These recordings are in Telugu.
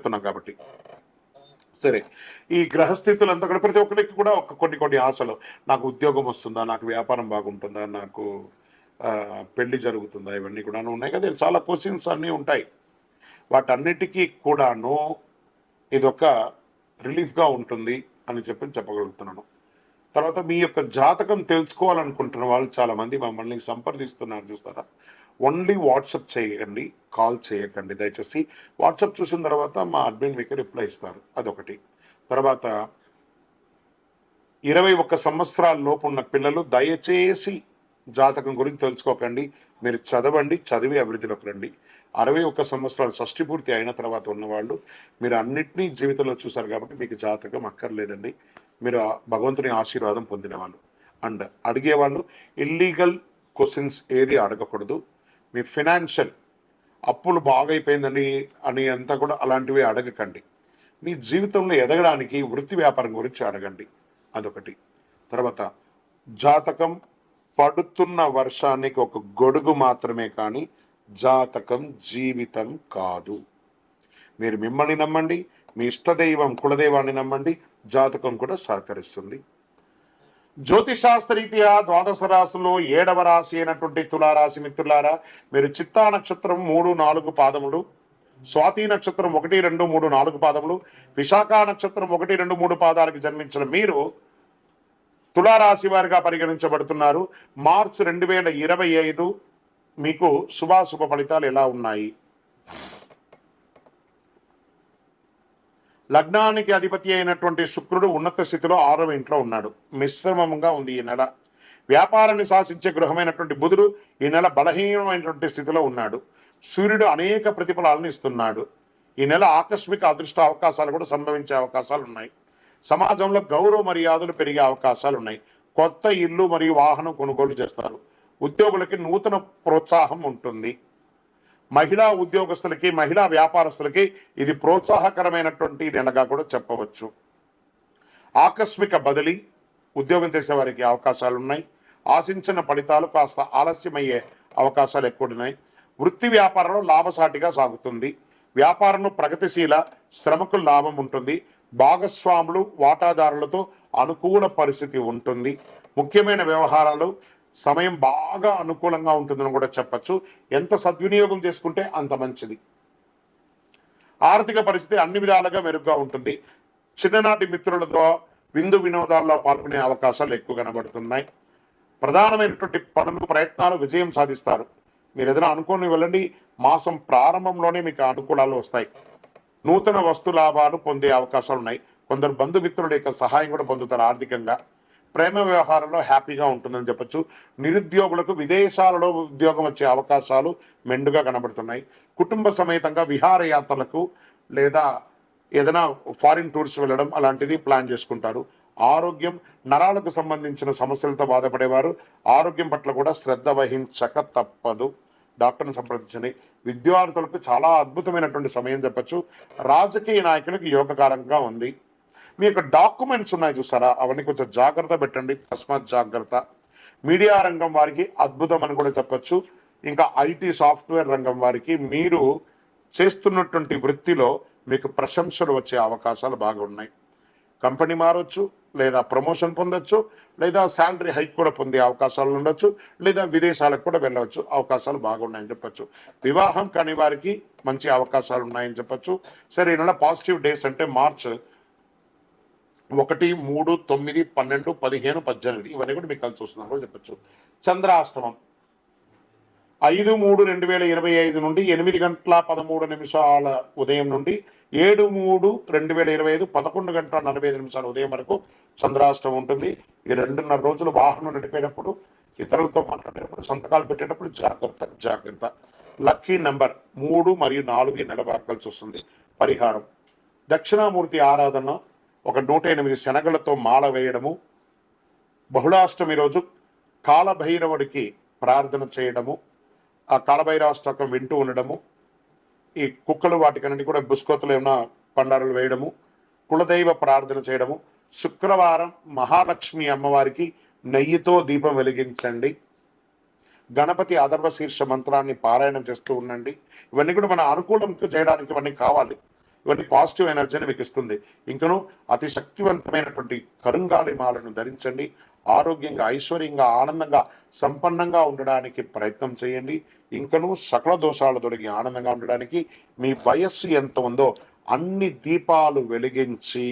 చెప్తున్నాం కాబట్టి. సరే, ఈ గ్రహస్థితులంతా కూడా ప్రతి ఒక్కరికి కూడా కొన్ని ఆశలు, నాకు ఉద్యోగం వస్తుందా, నాకు వ్యాపారం బాగుంటుందా, నాకు పెళ్లి జరుగుతుందా, ఇవన్నీ కూడా ఉన్నాయి కదా, చాలా క్వశ్చన్స్ అన్నీ ఉంటాయి. వాటన్నిటికీ కూడాను ఇదొక రిలీఫ్గా ఉంటుంది అని చెప్పగలుగుతున్నాను. తర్వాత మీ యొక్క జాతకం తెలుసుకోవాలనుకుంటున్న వాళ్ళు చాలామంది మమ్మల్ని సంప్రదిస్తున్నారు చూస్తారా. ఓన్లీ వాట్సాప్ చేయండి, కాల్ చేయకండి దయచేసి. వాట్సాప్ చూసిన తర్వాత మా అడ్మిన్ మీకు రిప్లై ఇస్తారు, అదొకటి. తర్వాత 21 సంవత్సరాల లోపు ఉన్న పిల్లలు దయచేసి జాతకం గురించి తెలుసుకోకండి. మీరు చదవండి, చదివి అభివృద్ధిలోకి రండి. 61 సంవత్సరాలు షష్టి పూర్తి అయిన తర్వాత ఉన్నవాళ్ళు మీరు అన్నిటినీ జీవితంలో చూసారు కాబట్టి మీకు జాతకం అక్కర్లేదండి. మీరు భగవంతుని ఆశీర్వాదం పొందిన వాళ్ళు. అండ్ అడిగేవాళ్ళు ఇల్లీగల్ క్వశ్చన్స్ ఏది అడగకూడదు. మీ ఫినాన్షియల్ అప్పులు బాగైపోయిందని అని అంతా కూడా అలాంటివి అడగకండి. మీ జీవితంలో ఎదగడానికి వృత్తి వ్యాపారం గురించి అడగండి, అదొకటి. తర్వాత జాతకం పడుతున్న వర్షానికి ఒక గొడుగు మాత్రమే కానీ జాతకం జీవితం కాదు. మీరు మిమ్మల్ని నమ్మండి, మీ ఇష్టదైవం కులదైవాన్ని నమ్మండి, జాతకం కూడా సహకరిస్తుంది. జ్యోతిశాస్త్రరీత్యా ద్వాదశ రాశుల్లో 7వ రాశి అయినటువంటి తులారాశి మిత్రులారా, మీరు చిత్తా నక్షత్రం 3, 4 పాదములు, స్వాతి నక్షత్రం 1, 2, 3, 4 పాదములు, విశాఖ నక్షత్రం 1, 2, 3 పాదాలకు జన్మించిన మీరు తులారాశి వారిగా పరిగణించబడుతున్నారు. మార్చి 2025 మీకు శుభాశుభ ఫలితాలు ఎలా ఉన్నాయి? లగ్నానికి అధిపతి అయినటువంటి శుక్రుడు ఉన్నత స్థితిలో 6వ ఇంట్లో ఉన్నాడు. మిశ్రమంగా ఉంది ఈ నెల. వ్యాపారాన్ని శాసించే గృహమైనటువంటి బుధుడు ఈ నెల బలహీనమైనటువంటి స్థితిలో ఉన్నాడు. సూర్యుడు అనేక ప్రతిఫలాలను ఇస్తున్నాడు. ఈ నెల ఆకస్మిక అదృష్ట అవకాశాలు కూడా సంభవించే అవకాశాలు ఉన్నాయి. సమాజంలో గౌరవ మర్యాదలు పెరిగే అవకాశాలు ఉన్నాయి. కొత్త ఇల్లు మరియు వాహనం కొనుగోలు చేస్తారు. ఉద్యోగులకి నూతన ప్రోత్సాహం ఉంటుంది. మహిళా ఉద్యోగస్తులకి, మహిళా వ్యాపారస్తులకి ఇది ప్రోత్సాహకరమైనటువంటి నెలగా కూడా చెప్పవచ్చు. ఆకస్మిక బదిలీ ఉద్యోగం చేసే వారికి అవకాశాలు ఉన్నాయి. ఆశించిన ఫలితాలు కాస్త ఆలస్యమయ్యే అవకాశాలు ఎక్కువ ఉన్నాయి. వృత్తి వ్యాపారంలో లాభసాటిగా సాగుతుంది. వ్యాపారంలో ప్రగతిశీల, శ్రమకు లాభం ఉంటుంది. భాగస్వాములు, వాటాదారులతో అనుకూల పరిస్థితి ఉంటుంది. ముఖ్యమైన వ్యవహారాలు సమయం బాగా అనుకూలంగా ఉంటుందని కూడా చెప్పచ్చు. ఎంత సద్వినియోగం చేసుకుంటే అంత మంచిది. ఆర్థిక పరిస్థితి అన్ని విధాలుగా మెరుగ్గా ఉంటుంది. చిన్ననాటి మిత్రులతో విందు వినోదాల్లో పాల్గొనే అవకాశాలు ఎక్కువ కనబడుతున్నాయి. ప్రధానమైనటువంటి పనులు, ప్రయత్నాలు విజయం సాధిస్తారు. మీరు ఏదైనా అనుకోని వెళ్ళండి, మాసం ప్రారంభంలోనే మీకు అనుకూలాలు వస్తాయి. నూతన వస్తు లాభాలు పొందే అవకాశాలు ఉన్నాయి. కొందరు బంధుమిత్రుల యొక్క సహాయం కూడా పొందుతారు ఆర్థికంగా. ప్రేమ వ్యవహారంలో హ్యాపీగా ఉంటుందని చెప్పచ్చు. నిరుద్యోగులకు విదేశాలలో ఉద్యోగం వచ్చే అవకాశాలు మెండుగా కనబడుతున్నాయి. కుటుంబ సమేతంగా విహారయాత్రలకు లేదా ఏదైనా ఫారిన్ టూర్స్ వెళ్ళడం అలాంటిది ప్లాన్ చేసుకుంటారు. ఆరోగ్యం, నరాలకు సంబంధించిన సమస్యలతో బాధపడేవారు ఆరోగ్యం పట్ల కూడా శ్రద్ధ వహించక తప్పదు. డాక్టర్ని సంప్రదించండి. విద్యార్థులకు చాలా అద్భుతమైనటువంటి సమయం చెప్పచ్చు. రాజకీయ నాయకులకు యోగకారంగా ఉంది. మీ యొక్క డాక్యుమెంట్స్ ఉన్నాయి చూస్తారా, అవన్నీ కొంచెం జాగ్రత్త పెట్టండి, తస్మాత్ జాగ్రత్త. మీడియా రంగం వారికి అద్భుతం అని కూడా చెప్పచ్చు. ఇంకా ఐటీ సాఫ్ట్వేర్ రంగం వారికి మీరు చేస్తున్నటువంటి వృత్తిలో మీకు ప్రశంసలు వచ్చే అవకాశాలు బాగా ఉన్నాయి. కంపెనీ మారవచ్చు, లేదా ప్రమోషన్ పొందొచ్చు, లేదా శాలరీ హైక్ కూడా పొందే అవకాశాలు ఉండొచ్చు, లేదా విదేశాలకు కూడా వెళ్ళవచ్చు. అవకాశాలు బాగున్నాయని చెప్పచ్చు. వివాహం కాని వారికి మంచి అవకాశాలు ఉన్నాయని చెప్పచ్చు. సరే, ఈ నెల పాజిటివ్ డేస్ అంటే మార్చ్ 1, 3, 9, 12, 15, 18 ఇవన్నీ కూడా మీకు కలిసి వస్తున్నారు కూడా చెప్పచ్చు. చంద్రాష్టమం 5/3/2025 నుండి 8:13 ఉదయం నుండి 7/3/2025 11:45 ఉదయం వరకు చంద్రాష్టమం ఉంటుంది. ఈ 2.5 రోజులు వాహనం నడిపేటప్పుడు, ఇతరులతో మాట్లాడేటప్పుడు, సంతకాలు పెట్టేటప్పుడు జాగ్రత్త. లక్కీ నెంబర్ 3 మరియు 4 ఈ నెల బాగా కలిసి వస్తుంది. పరిహారం దక్షిణామూర్తి ఆరాధన, ఒక 108 శనగలతో మాల వేయడము, బహుళాష్టమి రోజు కాలభైరవుడికి ప్రార్థన చేయడము, ఆ కాలభైరవాష్టకం వింటూ ఉండడము, ఈ కుక్కలు వాటికన్నీ కూడా బుస్కోతలు ఏమైనా పండారులు వేయడము, కులదైవ ప్రార్థన చేయడము, శుక్రవారం మహాలక్ష్మి అమ్మవారికి నెయ్యితో దీపం వెలిగించండి, గణపతి అథర్వ శీర్ష మంత్రాన్ని పారాయణం చేస్తూ ఉండండి. ఇవన్నీ కూడా మన అనుకూలం చేయడానికి ఇవన్నీ కావాలి. ఇవన్నీ పాజిటివ్ ఎనర్జీని మీకు ఇస్తుంది. ఇంకను అతి శక్తివంతమైనటువంటి కరుంగాలి మాలను ధరించండి. ఆరోగ్యంగా, ఐశ్వర్యంగా, ఆనందంగా, సంపన్నంగా ఉండడానికి ప్రయత్నం చేయండి. ఇంకను సకల దోషాలు తొలగి ఆనందంగా ఉండడానికి మీ వయస్సు ఎంత ఉందో అన్ని దీపాలు వెలిగించి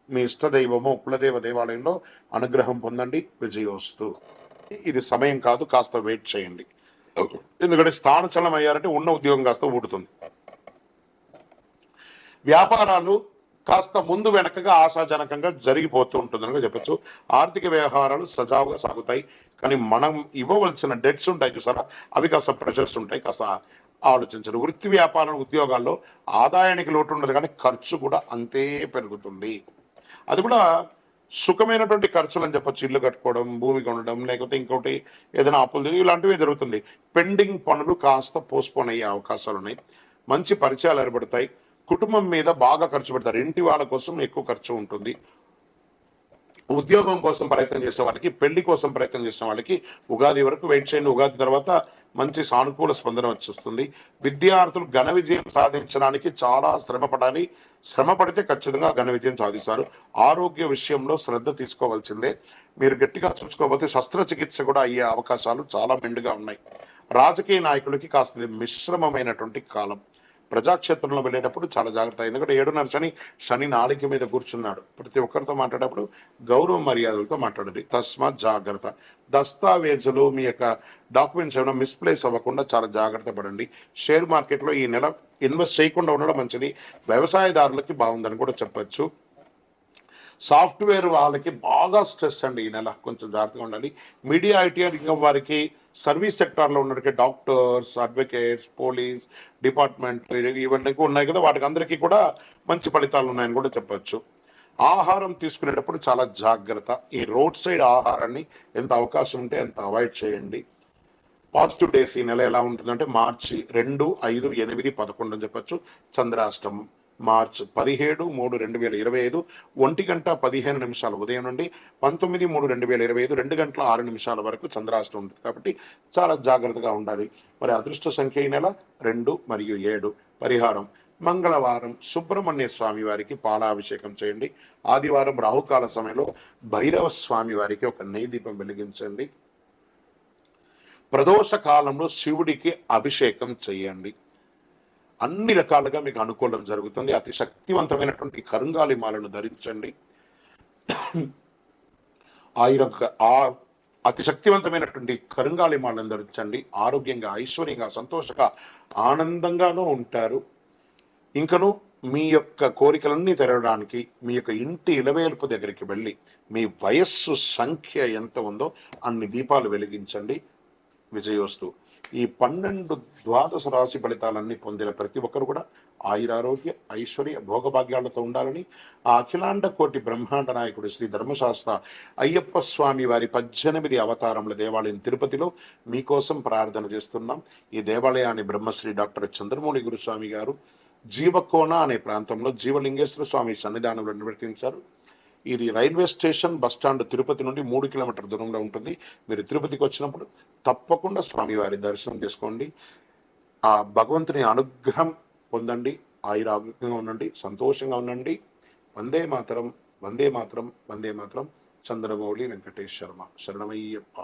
మీ ఇష్టదైవము కులదేవ దేవాలయంలో అనుగ్రహం పొందండి. విజయోస్తు. ఇది సమయం కాదు, కాస్త వెయిట్ చేయండి. ఎందుకంటే స్థానచలనం అయ్యారంటే ఉన్న ఉద్యోగం కాస్త ఊడుతుంది. వ్యాపారాలు కాస్త ముందు వెనకగా ఆశాజనకంగా జరిగిపోతూ ఉంటుందని చెప్పచ్చు. ఆర్థిక వ్యవహారాలు సజావుగా సాగుతాయి. కానీ మనం ఇవ్వవలసిన డెట్స్ ఉంటాయి చూసారా, అవి కాస్త ప్రెషర్స్ ఉంటాయి, కాస్త ఆలోచించరు. వృత్తి వ్యాపారం ఉద్యోగాల్లో ఆదాయానికి లోటు ఉండదు, కానీ ఖర్చు కూడా అంతే పెరుగుతుంది. అది కూడా సుఖమైనటువంటి ఖర్చులు అని చెప్పచ్చు. ఇల్లు కట్టుకోవడం, భూమి కొనడం, లేకపోతే ఇంకోటి ఏదైనా అప్పులు, ఇలాంటివి జరుగుతుంది. పెండింగ్ పనులు కాస్త పోస్ట్పోన్ అయ్యే అవకాశాలు ఉన్నాయి. మంచి పరిచయాలు ఏర్పడతాయి. కుటుంబం మీద బాగా ఖర్చు పెడతారు. ఇంటి వాళ్ళ కోసం ఎక్కువ ఖర్చు ఉంటుంది. ఉద్యోగం కోసం ప్రయత్నం చేసే వాళ్ళకి, పెళ్లి కోసం ప్రయత్నం చేసే వాళ్ళకి ఉగాది వరకు వెయిట్ చేయండి. ఉగాది తర్వాత మంచి సానుకూల స్పందన వచ్చేస్తుంది. విద్యార్థులు ఘన విజయం సాధించడానికి చాలా శ్రమ పడితే ఖచ్చితంగా ఘన విజయం సాధిస్తారు. ఆరోగ్య విషయంలో శ్రద్ధ తీసుకోవాల్సిందే. మీరు గట్టిగా చూసుకోకపోతే శస్త్రచికిత్స కూడా అయ్యే అవకాశాలు చాలా మెండుగా ఉన్నాయి. రాజకీయ నాయకులకి కాస్త మిశ్రమమైనటువంటి కాలం. ప్రజాక్షేత్రంలో వెళ్ళేటప్పుడు చాలా జాగ్రత్త. ఎందుకంటే 7:30 శని నాలిక మీద కూర్చున్నాడు. ప్రతి ఒక్కరితో మాట్లాడేటప్పుడు గౌరవ మర్యాదలతో మాట్లాడండి. తస్మాత్ జాగ్రత్త. దస్తావేజులు, మీ యొక్క డాక్యుమెంట్స్ ఏమైనా మిస్ప్లేస్ అవ్వకుండా చాలా జాగ్రత్త పడండి. షేర్ మార్కెట్లో ఈ నెల ఇన్వెస్ట్ చేయకుండా ఉండడం మంచిది. వ్యవసాయదారులకి బాగుందని కూడా చెప్పచ్చు. సాఫ్ట్వేర్ వాళ్ళకి బాగా స్ట్రెస్ అండి ఈ నెల, కొంచెం జాగ్రత్తగా ఉండాలి. మీడియా, ఐటీ రంగం వారికి, సర్వీస్ సెక్టార్లో ఉన్నటువంటి డాక్టర్స్, అడ్వకేట్స్, పోలీస్ డిపార్ట్మెంట్ ఇవన్నీ ఉన్నాయి కదా, వాటికి అందరికీ కూడా మంచి ఫలితాలు ఉన్నాయని కూడా చెప్పచ్చు. ఆహారం తీసుకునేటప్పుడు చాలా జాగ్రత్త. ఈ రోడ్ సైడ్ ఆహారాన్ని ఎంత అవకాశం ఉంటే అంత అవాయిడ్ చేయండి. పాజిటివ్ డేస్ ఈ నెల ఎలా ఉంటుందంటే మార్చి 2, 5, 8, 11 అని చెప్పచ్చు. చంద్రాష్టమం మార్చి 17/3/2025 1:15 ఉదయం నుండి 19/3/2025 2:06 వరకు చంద్రాష్టమం ఉంటుంది. కాబట్టి చాలా జాగ్రత్తగా ఉండాలి. మరి అదృష్ట సంఖ్య ఈ నెల 2 మరియు 7. పరిహారం మంగళవారం సుబ్రహ్మణ్య స్వామి వారికి పాలాభిషేకం చేయండి. ఆదివారం రాహుకాల సమయంలో భైరవ స్వామి వారికి ఒక నెయ్యి దీపం వెలిగించండి. ప్రదోష కాలంలో శివుడికి అభిషేకం చేయండి. అన్ని రకాలుగా మీకు అనుకూలం జరుగుతుంది. అతి శక్తివంతమైనటువంటి కరుంగాలి మాలను ధరించండి. అతి శక్తివంతమైనటువంటి కరుంగాలి మాలను ధరించండి. ఆరోగ్యంగా, ఐశ్వర్యంగా, సంతోషంగా, ఆనందంగానూ ఉంటారు. ఇంకను మీ యొక్క కోరికలన్నీ తెరవడానికి మీ యొక్క ఇంటి ఇలవేల్పు దగ్గరికి వెళ్ళి మీ వయస్సు సంఖ్య ఎంత ఉందో అన్ని దీపాలు వెలిగించండి. విజయోస్తు. ఈ 12 ద్వాదశ రాశి ఫలితాలన్నీ పొందిన ప్రతి ఒక్కరు కూడా ఆయురారోగ్య, ఐశ్వర్య, భోగభాగ్యాలతో ఉండాలని ఆ అఖిలాండ కోటి బ్రహ్మాండ నాయకుడు శ్రీ ధర్మశాస్త్ర అయ్యప్ప స్వామి వారి 18 అవతారముల దేవాలయం తిరుపతిలో మీకోసం ప్రార్థన చేస్తున్నాం. ఈ దేవాలయాన్ని బ్రహ్మశ్రీ డాక్టర్ చంద్రమౌళి గురుస్వామి గారు జీవకోన అనే ప్రాంతంలో జీవలింగేశ్వర స్వామి సన్నిధానంలో నిర్వర్తించారు. ఇది రైల్వే స్టేషన్, బస్టాండ్ తిరుపతి నుండి 3 కిలోమీటర్ల దూరంలో ఉంటుంది. మీరు తిరుపతికి వచ్చినప్పుడు తప్పకుండా స్వామివారి దర్శనం చేసుకోండి. ఆ భగవంతుని అనుగ్రహం పొందండి. ఆయురారోగ్యంగా ఉండండి, సంతోషంగా ఉండండి. వందే మాతరం, వందే మాతరం, వందే మాతరం. చంద్రమౌళి వెంకటేష్ శర్మ. శరణమయ్యప్ప.